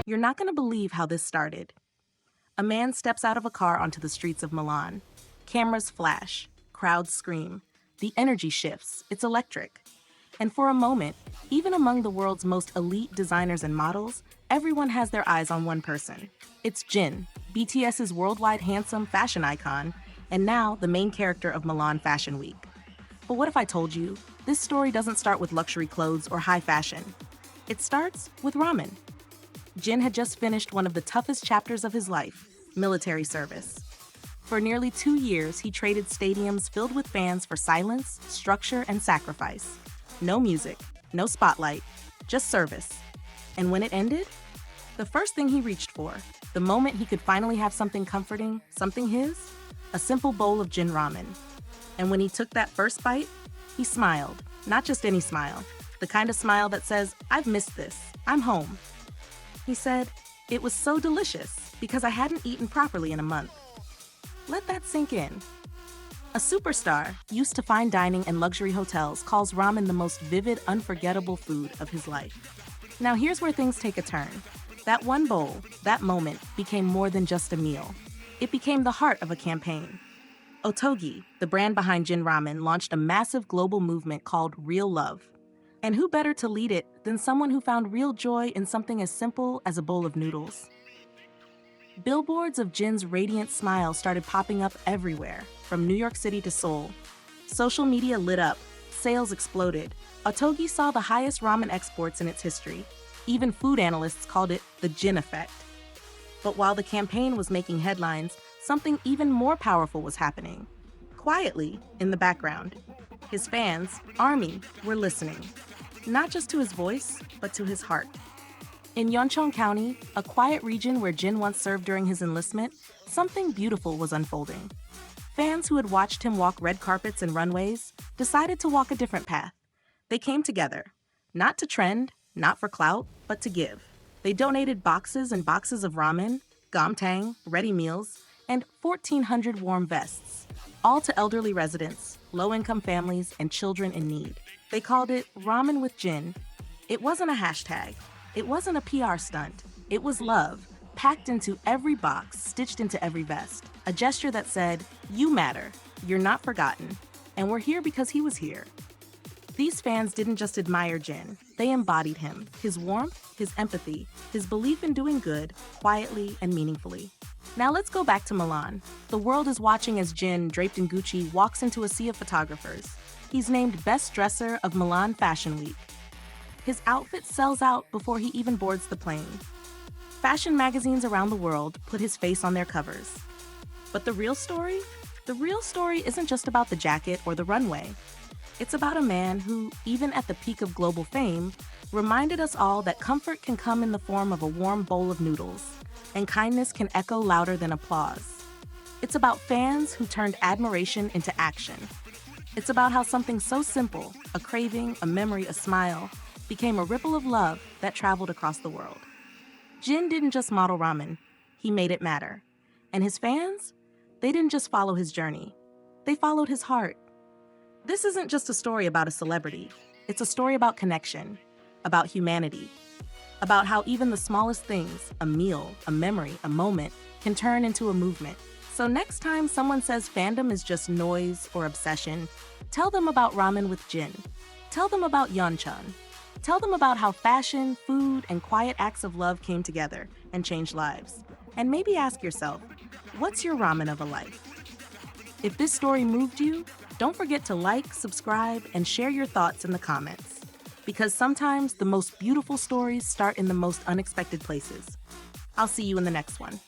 You're not going to believe how this started. A man steps out of a car onto the streets of Milan. Cameras flash, crowds scream. The energy shifts, it's electric. And for a moment, even among the world's most elite designers and models, everyone has their eyes on one person. It's Jin, BTS's worldwide handsome fashion icon, and now the main character of Milan Fashion Week. But what if I told you, this story doesn't start with luxury clothes or high fashion. It starts with ramen. Jin had just finished one of the toughest chapters of his life, military service. For nearly 2 years, he traded stadiums filled with fans for silence, structure, and sacrifice. No music, no spotlight, just service. And when it ended, the first thing he reached for, the moment he could finally have something comforting, something his, a simple bowl of Jin ramen. And when he took that first bite, he smiled, not just any smile, the kind of smile that says, "I've missed this, I'm home." He said, "It was so delicious because I hadn't eaten properly in a month." Let that sink in. A superstar, used to fine dining and luxury hotels, calls ramen the most vivid, unforgettable food of his life. Now here's where things take a turn. That one bowl, that moment, became more than just a meal. It became the heart of a campaign. Otogi, the brand behind Jin Ramen, launched a massive global movement called Real Love. And who better to lead it than someone who found real joy in something as simple as a bowl of noodles? Billboards of Jin's radiant smile started popping up everywhere, from New York City to Seoul. Social media lit up, sales exploded. Otogi saw the highest ramen exports in its history. Even food analysts called it the Jin effect. But while the campaign was making headlines, something even more powerful was happening. Quietly, in the background, his fans, ARMY, were listening. Not just to his voice, but to his heart. In Yeoncheon County, a quiet region where Jin once served during his enlistment, something beautiful was unfolding. Fans who had watched him walk red carpets and runways decided to walk a different path. They came together, not to trend, not for clout, but to give. They donated boxes and boxes of ramen, gomtang, ready meals, and 1,400 warm vests, all to elderly residents, low-income families, and children in need. They called it Ramen with Jin. It wasn't a hashtag. It wasn't a PR stunt. It was love, packed into every box, stitched into every vest. A gesture that said, "You matter, you're not forgotten, and we're here because he was here." These fans didn't just admire Jin, they embodied him, his warmth, his empathy, his belief in doing good, quietly and meaningfully. Now let's go back to Milan. The world is watching as Jin, draped in Gucci, walks into a sea of photographers. He's named Best Dresser of Milan Fashion Week. His outfit sells out before he even boards the plane. Fashion magazines around the world put his face on their covers. But the real story? The real story isn't just about the jacket or the runway. It's about a man who, even at the peak of global fame, reminded us all that comfort can come in the form of a warm bowl of noodles, and kindness can echo louder than applause. It's about fans who turned admiration into action. It's about how something so simple, a craving, a memory, a smile, became a ripple of love that traveled across the world. Jin didn't just model ramen, he made it matter. And his fans? They didn't just follow his journey, they followed his heart. This isn't just a story about a celebrity, it's a story about connection, about humanity, about how even the smallest things, a meal, a memory, a moment, can turn into a movement. So next time someone says fandom is just noise or obsession, tell them about Ramen with Jin. Tell them about Yeoncheon. Tell them about how fashion, food, and quiet acts of love came together and changed lives. And maybe ask yourself, what's your ramen of a life? If this story moved you, don't forget to like, subscribe, and share your thoughts in the comments. Because sometimes the most beautiful stories start in the most unexpected places. I'll see you in the next one.